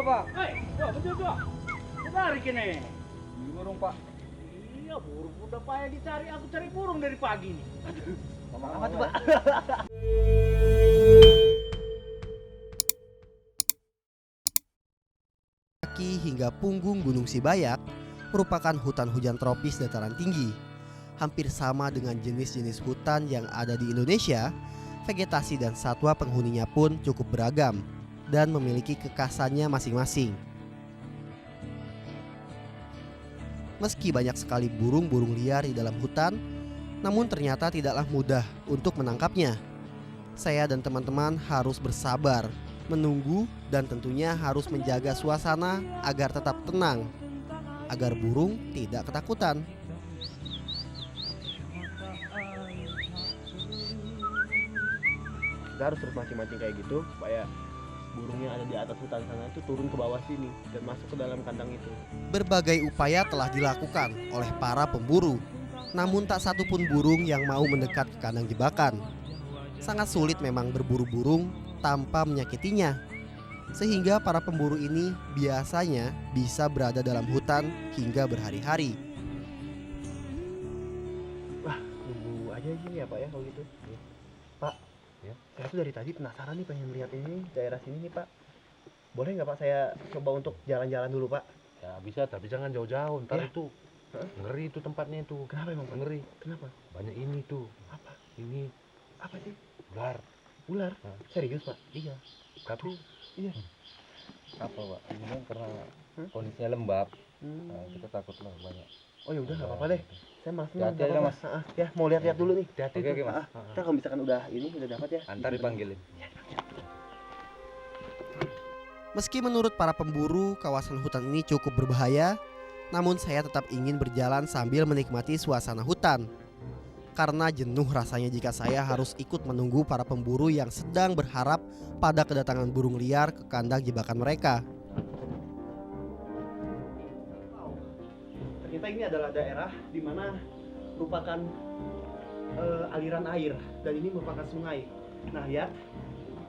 Pak? Betul tuh. Tarik ini. Ini burung, Pak. Iya, burung udah payah dicari. Aku cari burung dari pagi nih. Apa tuh, Pak? Kaki hingga punggung Gunung Sibayak merupakan hutan hujan tropis dataran tinggi. Hampir sama dengan jenis-jenis hutan yang ada di Indonesia, vegetasi dan satwa penghuninya pun cukup beragam dan memiliki kekhasannya masing-masing. Meski banyak sekali burung-burung liar di dalam hutan, namun ternyata tidaklah mudah untuk menangkapnya. Saya dan teman-teman harus bersabar, menunggu dan tentunya harus menjaga suasana agar tetap tenang, agar burung tidak ketakutan. Kita harus terus mancing-mancing kayak gitu supaya burungnya ada di atas hutan sana itu turun ke bawah sini dan masuk ke dalam kandang itu. Berbagai upaya telah dilakukan oleh para pemburu, namun tak satu pun burung yang mau mendekat ke kandang jebakan. Sangat sulit memang berburu burung tanpa menyakitinya, sehingga para pemburu ini biasanya bisa berada dalam hutan hingga berhari-hari. Wah, tunggu aja sini ya Pak ya kalau gitu. Pak, ya, saya tuh dari tadi penasaran nih pengen lihat ini daerah sini nih Pak. Boleh nggak Pak saya coba untuk jalan-jalan dulu Pak? Ya bisa, tapi jangan jauh-jauh. Ntar Ya. itu ngeri itu tempatnya itu. Kenapa emang Pak? Ngeri. Kenapa? Banyak ini tuh. Apa? Ini Apa sih? ular. Ular? Hah? Serius Pak? Iya. Tapi Iya. Apa, Pak? Ini kan karena kondisinya lembab. Nah, kita takut lah banyak. Oh ya udah nggak apa-apa deh. Saya malas Hati-hati nggak ya, apa-apa. Mas. Ya mau lihat-lihat dulu nih. Oke, oke, Mas. Ntar kalau misalkan udah dapat ya. Antar dipanggilin. Meski menurut para pemburu kawasan hutan ini cukup berbahaya, namun saya tetap ingin berjalan sambil menikmati suasana hutan. Karena jenuh rasanya jika saya harus ikut menunggu para pemburu yang sedang berharap pada kedatangan burung liar ke kandang jebakan mereka. Ternyata ini adalah daerah di mana merupakan aliran air dan ini merupakan sungai. Nah lihat,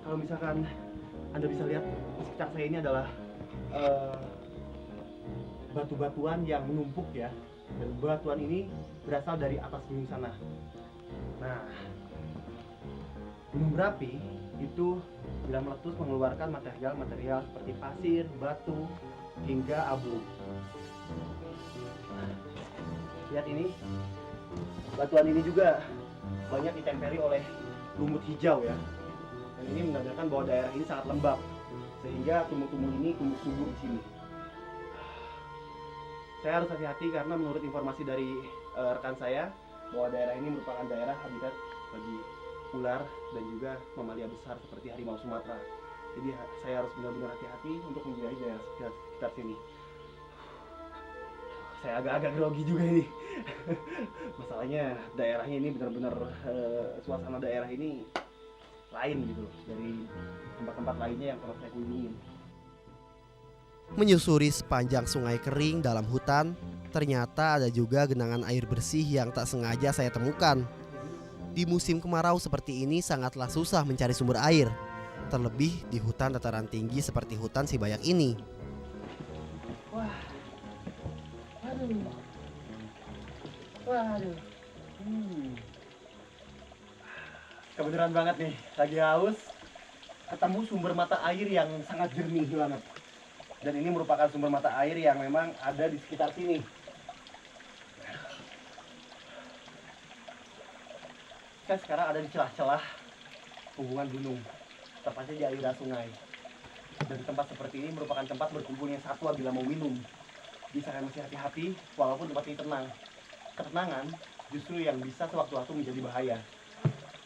kalau misalkan Anda bisa lihat di sekitar saya ini adalah batu-batuan yang menumpuk ya, dan batuan ini berasal dari atas gunung sana. Nah, gunung berapi itu bila meletus mengeluarkan material-material seperti pasir, batu, hingga abu. Lihat ini, batuan ini juga banyak ditempeli oleh lumut hijau ya. Dan ini menandakan bahwa daerah ini sangat lembab, sehingga tumbuh-tumbuh ini tumbuh subur di sini. Saya harus hati-hati karena menurut informasi dari rekan saya bahwa daerah ini merupakan daerah habitat bagi ular dan juga mamalia besar seperti harimau Sumatera. Jadi saya harus benar-benar hati-hati untuk menjauhi daerah sekitar sini. Saya agak-agak grogi juga ini. Masalahnya daerahnya ini benar-benar suasana daerah ini lain gitu loh dari tempat-tempat lainnya yang pernah saya kunjungi. Menyusuri sepanjang sungai kering dalam hutan, ternyata ada juga genangan air bersih yang tak sengaja saya temukan. Di musim kemarau seperti ini sangatlah susah mencari sumber air, terlebih di hutan dataran tinggi seperti hutan Sibayak ini. Wah, waduh, waduh, kebetulan banget nih, lagi haus, ketemu sumber mata air yang sangat jernih banget. Dan ini merupakan sumber mata air yang memang ada di sekitar sini. Saya sekarang ada di celah-celah hubungan gunung, tepatnya di aliran sungai. Dan tempat seperti ini merupakan tempat berkumpulnya satwa bila mau minum. Jadi saya mesti hati-hati walaupun tempat ini tenang. Ketenangan justru yang bisa sewaktu-waktu menjadi bahaya.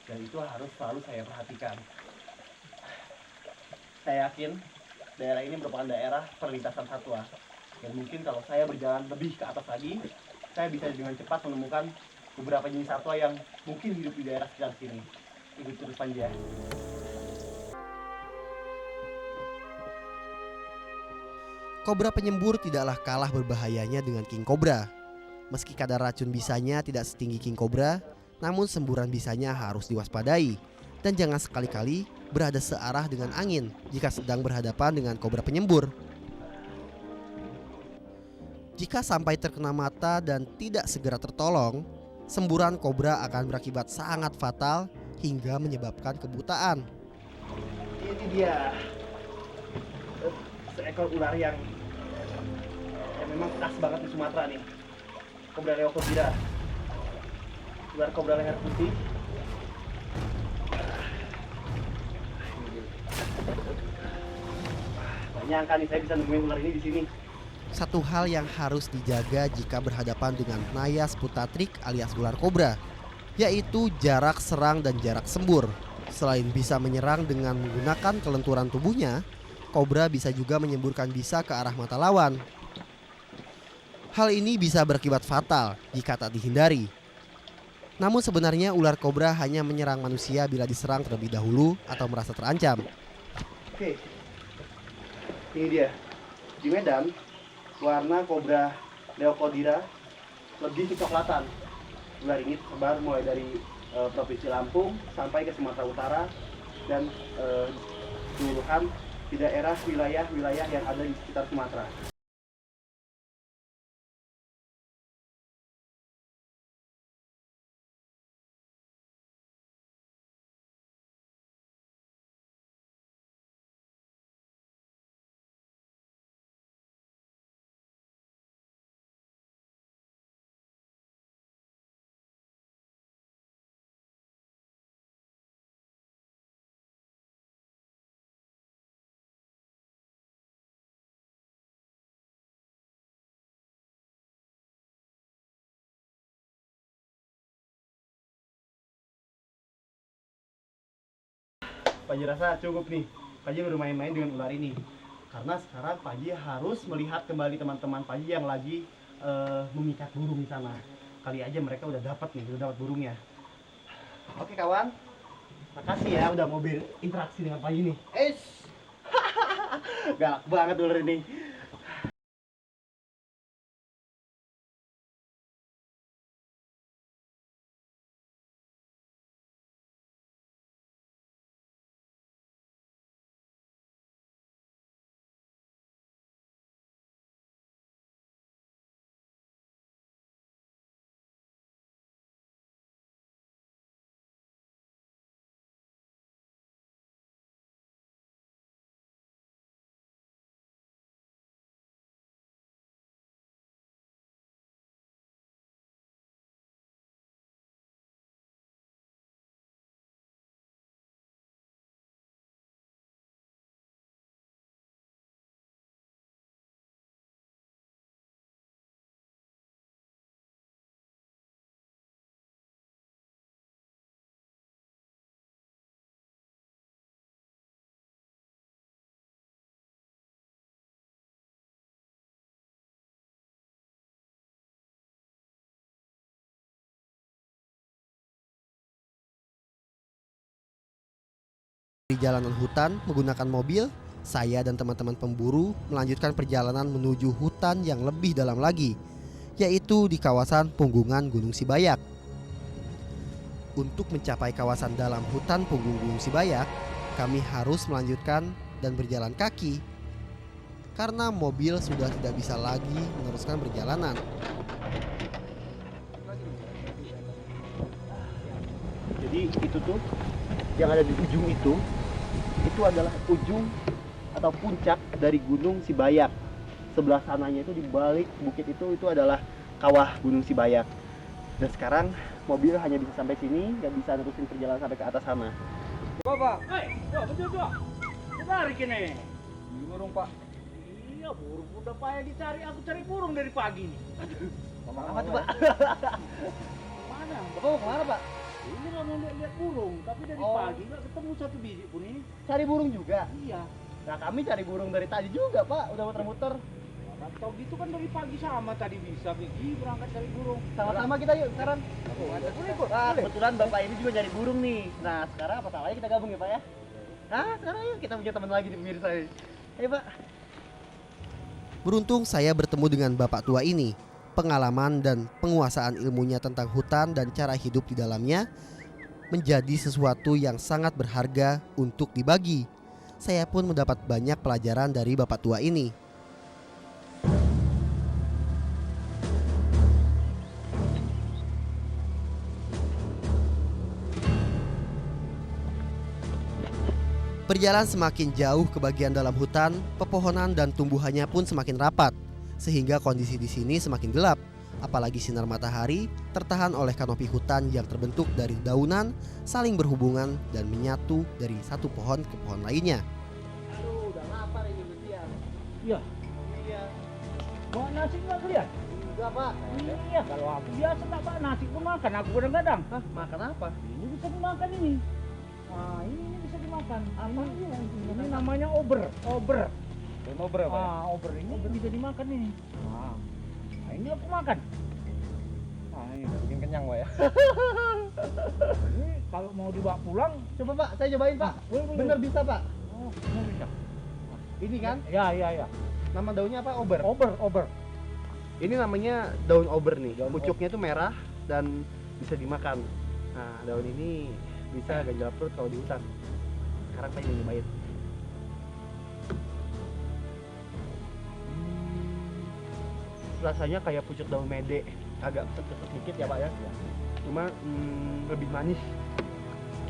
Dan itu harus selalu saya perhatikan. Saya yakin daerah ini merupakan daerah perlintasan satwa. Dan mungkin kalau saya berjalan lebih ke atas lagi, saya bisa dengan cepat menemukan beberapa jenis satwa yang mungkin hidup di daerah sekitar sini. Ikut terus Panja. Kobra penyembur tidaklah kalah berbahayanya dengan king cobra. Meski kadar racun bisanya tidak setinggi king cobra, namun semburan bisanya harus diwaspadai. Dan jangan sekali-kali berada searah dengan angin jika sedang berhadapan dengan kobra penyembur. Jika sampai terkena mata dan tidak segera tertolong, semburan kobra akan berakibat sangat fatal hingga menyebabkan kebutaan. Ini dia seekor ular yang memang khas banget di Sumatera nih. Kobra Leucoptira. Ular kobra leher putih. Gak nyangka nih saya bisa nemuin ular ini di sini. Satu hal yang harus dijaga jika berhadapan dengan Naias putatrik alias ular kobra, yaitu jarak serang dan jarak sembur. Selain bisa menyerang dengan menggunakan kelenturan tubuhnya, kobra bisa juga menyemburkan bisa ke arah mata lawan. Hal ini bisa berakibat fatal jika tak dihindari. Namun sebenarnya ular kobra hanya menyerang manusia bila diserang terlebih dahulu atau merasa terancam. Oke, ini dia. Di Medan, warna kobra Leucoptira lebih kecoklatan. Ular ini tersebar mulai dari Provinsi Lampung sampai ke Sumatera Utara dan keseluruhan di daerah wilayah-wilayah yang ada di sekitar Sumatera. Paji rasa cukup nih. Paji bermain-main dengan ular ini. Karena sekarang Paji harus melihat kembali teman-teman Paji yang lagi memikat burung di sana. Kali aja mereka udah dapat burungnya. Oke kawan, makasih ya udah mau berinteraksi dengan Paji nih. Galak banget ular ini. Di jalanan hutan menggunakan mobil, saya dan teman-teman pemburu melanjutkan perjalanan menuju hutan yang lebih dalam lagi, yaitu di kawasan Punggungan Gunung Sibayak. Untuk mencapai kawasan dalam hutan Punggung Gunung Sibayak, kami harus melanjutkan dan berjalan kaki karena mobil sudah tidak bisa lagi meneruskan perjalanan. Jadi itu tuh yang ada di ujung itu adalah ujung atau puncak dari Gunung Sibayak. Sebelah sananya itu di balik bukit itu adalah kawah Gunung Sibayak. Dan sekarang mobil hanya bisa sampai sini, nggak bisa nerusin perjalanan sampai ke atas sana. Bapak, betul tuh. Tarik ini. Burung Pak. Iya, burung udah payah dicari. Aku cari burung dari pagi nih. Ngomong apa tuh, Pak? Mana? Bapak mau kemana, Pak? Ini nggak mau lihat burung, tapi dari pagi nggak ketemu satu biji pun ini. Cari burung juga? Iya. Nah, kami cari burung dari tadi juga, Pak. Udah muter-muter. Atau gitu kan dari pagi sama tadi bisa pergi berangkat cari burung. Sama-sama kita yuk sekarang. Ikut. Nah, kebetulan Bapak ini juga nyari burung nih. Nah, sekarang apa salahnya kita gabung ya, Pak ya? Nah, sekarang yuk kita punya teman lagi di pemirsa ini. Ayo, Pak. Beruntung saya bertemu dengan bapak tua ini. Pengalaman dan penguasaan ilmunya tentang hutan dan cara hidup di dalamnya menjadi sesuatu yang sangat berharga untuk dibagi. Saya pun mendapat banyak pelajaran dari bapak tua ini. Berjalan semakin jauh ke bagian dalam hutan, pepohonan dan tumbuhannya pun semakin rapat, sehingga kondisi di sini semakin gelap. Apalagi sinar matahari tertahan oleh kanopi hutan yang terbentuk dari daunan saling berhubungan dan menyatu dari satu pohon ke pohon lainnya. Aduh, udah lapar ini Betian. Iya. Iya. Bawa nasi nggak kalian? Enggak, Pak. Iya, kalau aku biasa tak bawa nasi pun makan. Aku kadang-kadang. Hah, makan apa? Ini bisa dimakan ini. Nah, ini bisa dimakan. Apa ini namanya ober. Ober. Ober apa ya? Ober ini bisa dimakan ini. Nah, ini aku makan. Nah, ini. Bikin kenyang Pak ya. Ini kalau mau dibawa pulang, Coba, Pak, saya cobain, Pak. boleh. Bener bisa, Pak. Oh, bener bisa. Ini kan Ya. nama daunnya apa? Ober. Ober. Ini namanya daun ober nih. Daun Pucuknya itu merah dan bisa dimakan. Nah, daun ini bisa ganjal perut kalau di hutan. Sekarang saya mau nyobain. Rasanya kayak pucuk daun mede, agak keset sedikit ya Pak ya. Cuma lebih manis.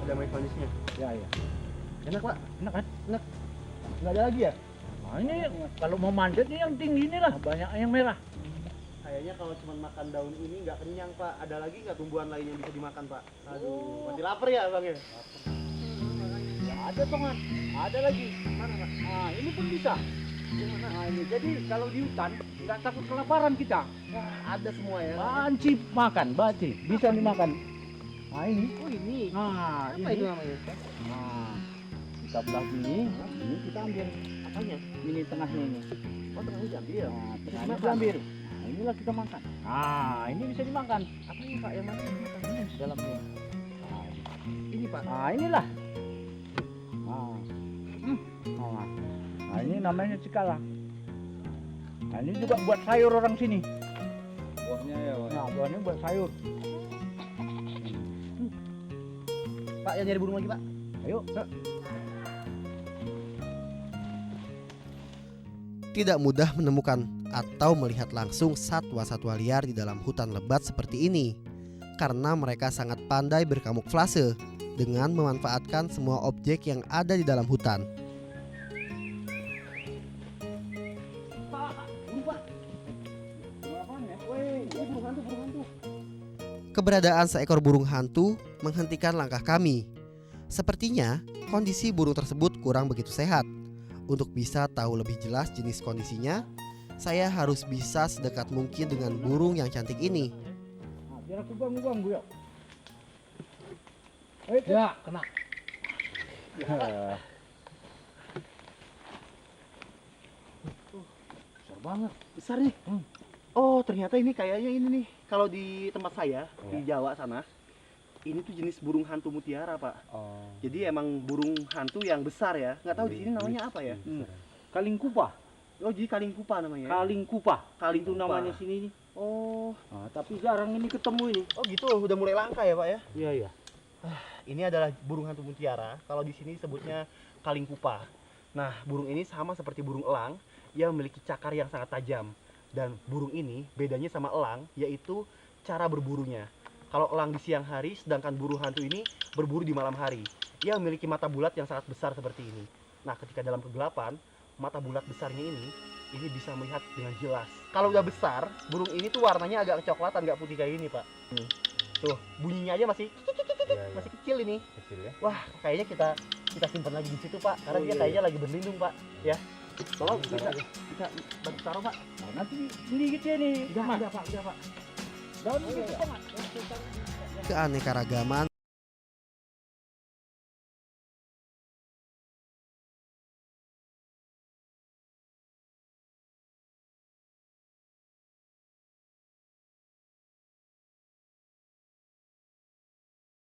Ada manis-manisnya. Ya. Enak Pak. Enak kan? Nggak ada lagi ya? Nah, ini kalau mau manjat ini yang tinggi ini lah, banyak yang merah. Kayaknya kalau cuma makan daun ini nggak kenyang Pak. Ada lagi nggak tumbuhan lain yang bisa dimakan Pak? Aduh, masih lapar ya Bang ya? Ya ada tongan, ada lagi. Mana Pak? Nah, ini pun bisa. Nah, ini jadi kalau di hutan nggak takut kelaparan kita. Wah, ada semua ya. Banci makan, banci bisa dimakan. Nah ini, Oh ini. nah Apa ini. itu namanya? Nah, kita belah ini kita ambil Apanya? ini tengahnya ini. Oh tengahnya diambil. Nah, tengahnya dimakan. diambil. Nah, inilah kita makan. Nah, ini bisa dimakan. Apa ini Pak yang mana? Ini di dalamnya. Nah, Ini Pak. nah inilah. Nah, ini namanya cikala. Nah, ini juga buat sayur orang sini. Buahnya ya Pak. Nah, buahnya buat sayur. Pak yang nyari burung lagi Pak. Ayo. Tidak mudah menemukan atau melihat langsung satwa-satwa liar di dalam hutan lebat seperti ini, karena mereka sangat pandai berkamuflase dengan memanfaatkan semua objek yang ada di dalam hutan. Keberadaan seekor burung hantu menghentikan langkah kami. Sepertinya kondisi burung tersebut kurang begitu sehat. Untuk bisa tahu lebih jelas jenis kondisinya, saya harus bisa sedekat mungkin dengan burung yang cantik ini. Nah, biar aku ganggu ya. Ya kena. Besar banget. Besar nih. Oh ternyata ini kayaknya ini nih. Kalau di tempat saya di Jawa sana, ini tuh jenis burung hantu mutiara Pak. Oh. Jadi emang burung hantu yang besar ya. Nggak tahu di sini namanya apa ya. Kalingkupa. Oh jadi kalingkupa namanya. Kalingkupa. Kalingkupa. Itu namanya sini nih. Oh. Nah, tapi jarang ini ketemu ini. Oh gitu. Udah mulai langka ya Pak ya. Iya. Ini adalah burung hantu mutiara. Kalau di sini sebutnya kalingkupa. Nah, burung ini sama seperti burung elang, ia memiliki cakar yang sangat tajam. Dan burung ini bedanya sama elang, yaitu cara berburunya. Kalau elang di siang hari, sedangkan burung hantu ini berburu di malam hari. Ia memiliki mata bulat yang sangat besar seperti ini. Nah, ketika dalam kegelapan, mata bulat besarnya ini bisa melihat dengan jelas. Kalau udah besar, burung ini tuh warnanya agak kecoklatan, nggak putih kayak ini, Pak. Tuh, bunyinya aja masih masih kecil ini. Kecil ya. Wah, kayaknya kita simpan lagi di situ, Pak. Karena dia kayaknya lagi berlindung, Pak. Ya. Tolong bisa bantu taruh, Pak. Nah, nanti sedikit ya nih. Udah, Pak. Daun ini Pak. Keanekaragaman